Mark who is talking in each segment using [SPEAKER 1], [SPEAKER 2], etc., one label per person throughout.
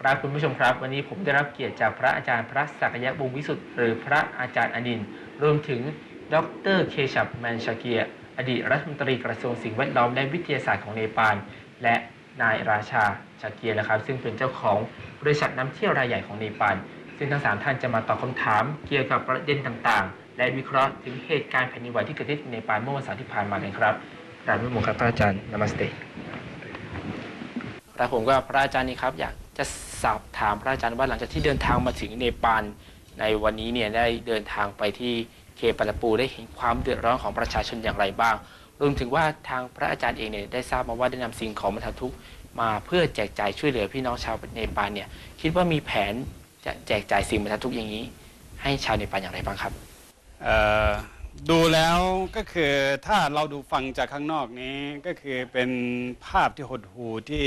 [SPEAKER 1] ครับคุณผู้ชมครับวันนี้ผมได้รับเกียรติจากพระอาจารย์พระศักยวงศ์วิสุทธิ์หรือพระอาจารย์อนินท์รวมถึงดรเคชับแมนชาเกียอดีตรัฐมนตรีกระทรวงสิ่งแวดล้อมและวิทยาศาสตร์ของเนปาลและนายราชาชาเกียนะครับซึ่งเป็นเจ้าของบริษัทนำเที่ยวรายใหญ่ของเนปาลซึ่งทั้ง3ท่านจะมาตอบคำถามเกี่ยวกับประเด็นต่างๆและวิเคราะห์ถึงเหตุการณ์แผ่นดินไหวที่เกิดขึ้นในเนปาลเมื่อวันเสาร์ที่ผ่านมากันครับกราบนิมนต์ครับพระอาจารย์นามัสเตครับผมก็พระอาจารย์นี่ครับอยากจะสอบถามพระอาจารย์ว่าหลังจากที่เดินทางมาถึงเนปาลในวันนี้เนี่ยได้เดินทางไปที่เคปาลาปูได้เห็นความเดือดร้อนของประชาชนอย่างไรบ้างรวมถึงว่าทางพระอาจารย์เองเนี่ยได้ทราบมาว่าได้นำสิ่งของบรรเทาทุกข์มาเพื่อแจกจ่ายช่วยเหลือพี่น้องชาวเนปาลเนี่ยคิดว่ามีแผนจะแจกจ่ายสิ่งบรรเทาทุกข์อย่างนี้ให้ชาวเนปาลอย่างไรบ้างครับ
[SPEAKER 2] ดูแล้วก็คือถ้าเราดูฟังจากข้างนอกนี้ก็คือเป็นภาพที่หดหู่ที่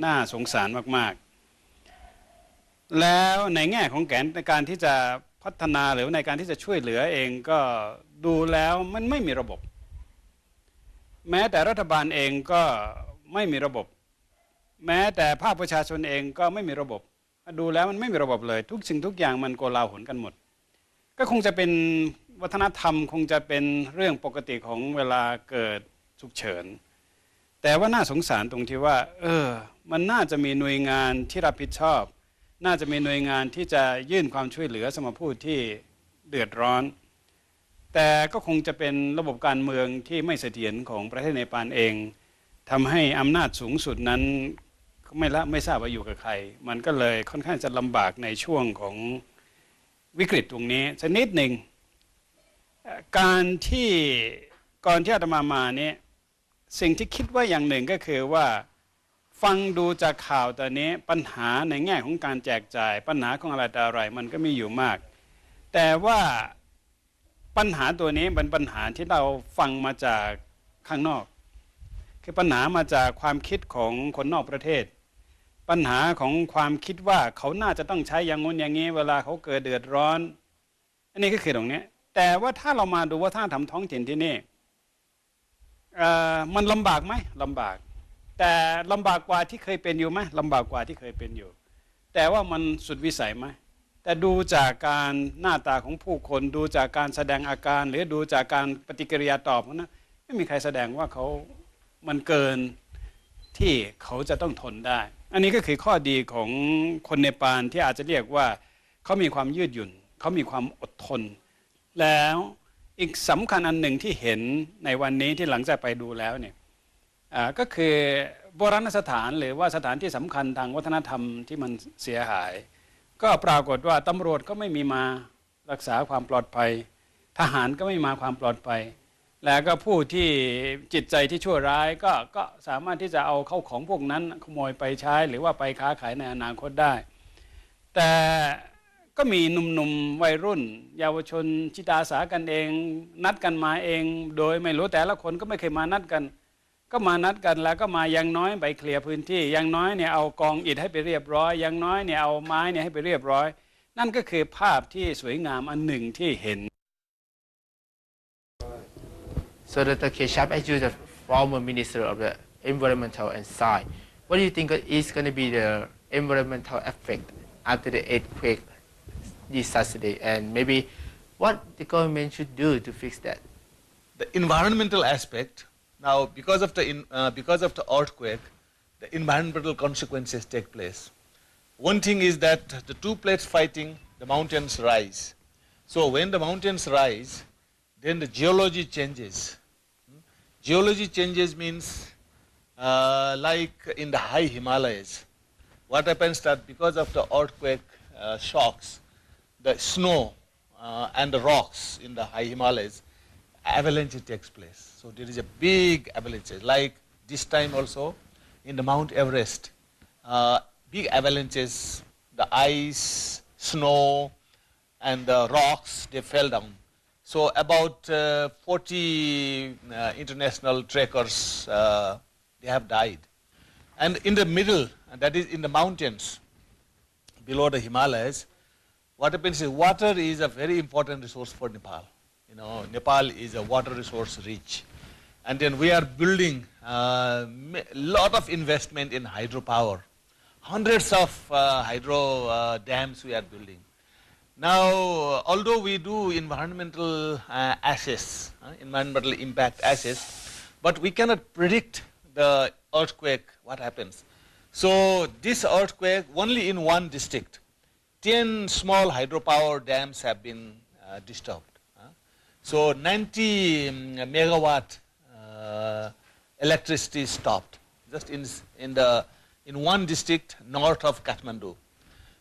[SPEAKER 2] น่าสงสารมากๆแล้วในแง่ของแผนในการที่จะพัฒนาหรือในการที่จะช่วยเหลือเองก็ดูแล้วมันไม่มีระบบแม้แต่รัฐบาลเองก็ไม่มีระบบแม้แต่ภาคประชาชนเองก็ไม่มีระบบดูแล้วมันไม่มีระบบเลยทุกสิ่งทุกอย่างมันโกลาหลกันหมดก็คงจะเป็นวัฒนธรรมคงจะเป็นเรื่องปกติของเวลาเกิดฉุกเฉินแต่ว่าน่าสงสารตรงที่ว่ามันน่าจะมีหน่วยงานที่รับผิดชอบน่าจะมีหน่วยงานที่จะยื่นความช่วยเหลือสำหรับผู้ที่เดือดร้อนแต่ก็คงจะเป็นระบบการเมืองที่ไม่เสถียรของประเทศเนปาลเองทำให้อำนาจสูงสุดนั้นไม่ทราบว่าอยู่กับใครมันก็เลยค่อนข้างจะลำบากในช่วงของวิกฤตตรงนี้สักนิดหนึ่งการที่ก่อนที่อาตมาเนี่ยสิ่งที่คิดว่าอย่างหนึ่งก็คือว่าฟังดูจากข่าวตอนนี้ปัญหาในแง่ของการแจกจ่ายปัญหาของอะไรต่ออะไรมันก็มีอยู่มากแต่ว่าปัญหาตัวนี้เป็นปัญหาที่เราฟังมาจากข้างนอกคือปัญหามาจากความคิดของคนนอกประเทศปัญหาของความคิดว่าเขาน่าจะต้องใช้อย่างงู้นอย่างนี้เวลาเขาเกิดเดือดร้อนอันนี้ก็คือตรงนี้แต่ว่าถ้าเรามาดูว่าถ้าทำท้องถิ่นที่นี่มันลำบากไหมลำบากแต่ลำบากกว่าที่เคยเป็นอยู่ไหมลำบากกว่าที่เคยเป็นอยู่แต่ว่ามันสุดวิสัยไหมแต่ดูจากการหน้าตาของผู้คนดูจากการแสดงอาการหรือดูจากการปฏิกิริยาตอบนะไม่มีใครแสดงว่ามันเกินที่เขาจะต้องทนได้อันนี้ก็คือข้อดีของคนเนปาลที่อาจจะเรียกว่าเขามีความยืดหยุ่นเขามีความอดทนแล้วอีกสำคัญอันหนึ่งที่เห็นในวันนี้ที่หลังจากไปดูแล้วเนี่ยก็คือโบราณสถานหรือว่าสถานที่สำคัญทางวัฒนธรรมที่มันเสียหายก็ปรากฏว่าตำรวจก็ไม่มีมารักษาความปลอดภัยทหารก็ไม่มาความปลอดภัยแล้วก็ผู้ที่จิตใจที่ชั่วร้ายก็สามารถที่จะเอาเข้าของพวกนั้นขโมยไปใช้หรือว่าไปค้าขายในอนาคตได้แต่ก็มีหนุ่มๆวัยรุ่นเยาวชนจิตอาสากันเองนัดกันมาเองโดยไม่รู้แต่ละคนก็ไม่เคยมานัดกันก็มานัดกันแล้วก็มาอย่างน้อยไปเคลียร์พื้นที่อย่างน้อยเนี่ยเอากองอิฐให้ไปเรียบร้อยอย่างน้อยเนี่ยเอาไม้เนี่ยให้ไปเรียบร้อยนั่นก็คือภาพที่สวยงามอันหนึ่งที่เห็น
[SPEAKER 1] So Dr. Keshab, as you the former Minister of the Environmental and Science, what do you think is going to be the environmental effect after the earthquake this Saturday, and maybe what the government should do to fix that?
[SPEAKER 3] The environmental aspect, now because of the earthquake, the environmental consequences take place. One thing is that the two plates fighting, the mountains rise. So when the mountains rise, then the geology changes. Geology changes means like in the high Himalayas. What happens that because of the earthquake shocks, the snow and the rocks in the high Himalayas, avalanche takes place. So there is a big avalanche. Like this time also in the Mount Everest, big avalanches, the ice, snow, and the rocks, they fell down. So about 40 international trekkers, they have died. And in the middle, that is in the mountains, below the Himalayas, what happens is water is a very important resource for Nepal. You know, Nepal is a water resource rich. And then we are building a lot of investment in hydropower. hundreds of hydro dams we are building. Now, although we do environmental environmental impact assess, but we cannot predict the earthquake, what happens. So this earthquake, only in one district, 10 small hydropower dams have been disturbed. So 90 megawatt electricity stopped, just in one district north of Kathmandu.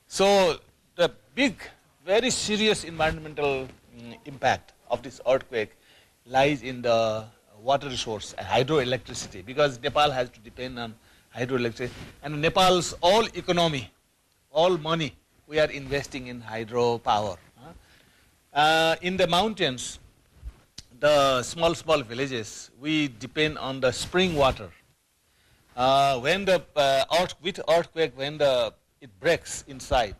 [SPEAKER 3] So the big, very serious environmental impact of this earthquake lies in the water resource, hydroelectricity, because Nepal has to depend on hydroelectricity. And Nepal's all economy, all money, we are investing in hydropower. In the mountains, the small villages, we depend on the spring water. When the with earthquake, when it breaks inside,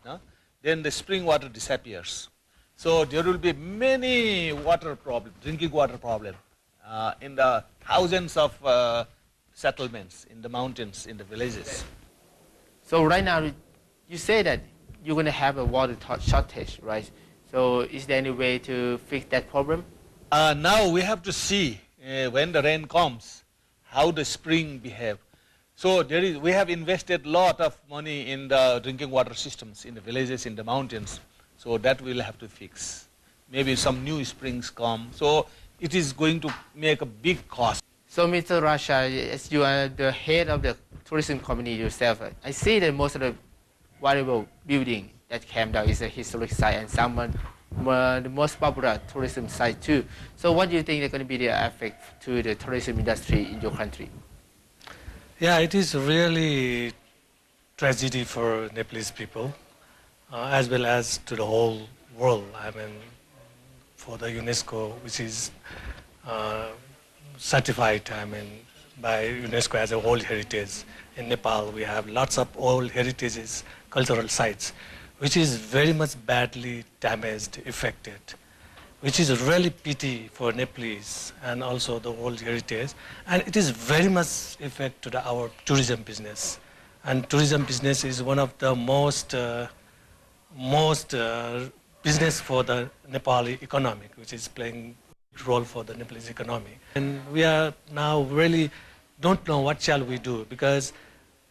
[SPEAKER 3] then the spring water disappears. So there will be many water problems, drinking water problem in the thousands of settlements in the mountains, in the villages.
[SPEAKER 1] So right now, you say that you're going to have a water shortage, right? So is there any way to fix that problem?
[SPEAKER 3] Now we have to see when the rain comes, how the spring behave. So we have invested a lot of money in the drinking water systems in the villages, in the mountains. So that we'll have to fix. Maybe some new springs come. So it is going to make a big cost.
[SPEAKER 1] So Mr. Rasha, as you are the head of the tourism company yourself, I see that most of the valuable building that came down is a historic site and some the most popular tourism site too. So what do you think is going to be the effect to the tourism industry in your country?
[SPEAKER 4] Yeah, it is really tragedy for Nepalese people, as well as to the whole world. I mean, for the UNESCO, which is certified, I mean, by UNESCO as a world heritage. In Nepal, we have lots of old heritages, cultural sites, which is very much badly damaged, affected, which is really pity for Nepalese and also the world heritage. And it is very much effect to our tourism business. And tourism business is one of the most business for the Nepali economy, which is playing a role for the Nepalese economy. And we are now really don't know what shall we do, because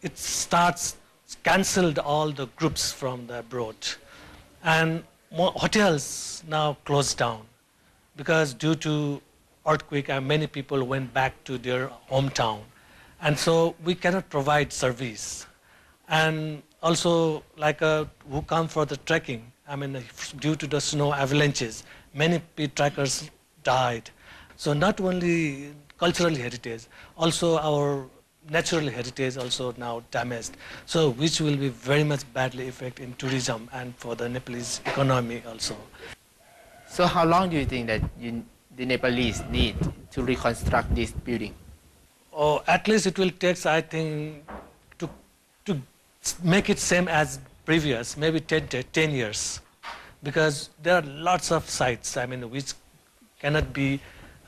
[SPEAKER 4] it starts cancelled all the groups from the abroad, and more hotels now closed down because due to earthquake and many people went back to their hometown, and so we cannot provide service. And also like who come for the trekking, I mean due to the snow avalanches, many trekkers died. So not only cultural heritage, also our natural heritage also now damaged, so which will be very much badly affect in tourism and for the Nepalese economy also.
[SPEAKER 1] So how long do you think that the Nepalese need to reconstruct this building?
[SPEAKER 4] Oh, at least it will take, I think, to make it same as previous, maybe 10 years, because there are lots of sites, I mean, which cannot be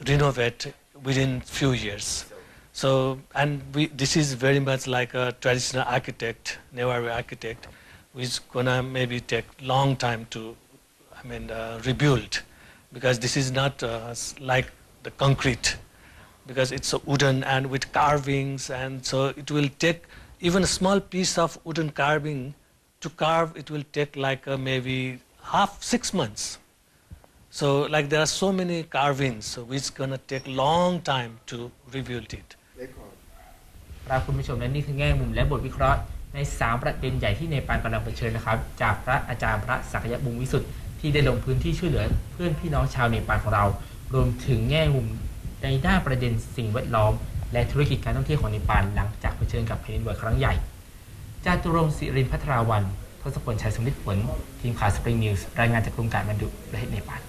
[SPEAKER 4] renovated within few years. So, and this is very much like a traditional architect, Newari architect, which is gonna maybe take long time to, I mean, rebuild, because this is not like the concrete, because it's a wooden and with carvings, and so it will take even a small piece of wooden carving to carve. It will take like maybe 6 months. So, like there are so many carvings, so which gonna take long time to rebuild it.
[SPEAKER 1] ครับคุณผู้ชมและนี่คือแง่มุมและบทวิเคราะห์ใน3ประเด็นใหญ่ที่เนปาลกำลังเผชิญนะครับจากพระอาจารย์พระศักยบุญวิสุทธิ์ที่ได้ลงพื้นที่ช่วยเหลือเพื่อนพี่น้องชาวเนปาลของเรารวมถึงแง่มุมในด้านประเด็นสิ่งแวดล้อมและธุรกิจการท่องเที่ยวของเนปาลหลังจากเผชิญกับแผ่นดินไหวครั้งใหญ่จาตุรงค์ศิรินทร์ภัทราวันทศพลชัยสมฤทธิ์ผลทีมข่าว Springnews รายงานจากกรุงกาฐมาณฑุประเทศเนปาล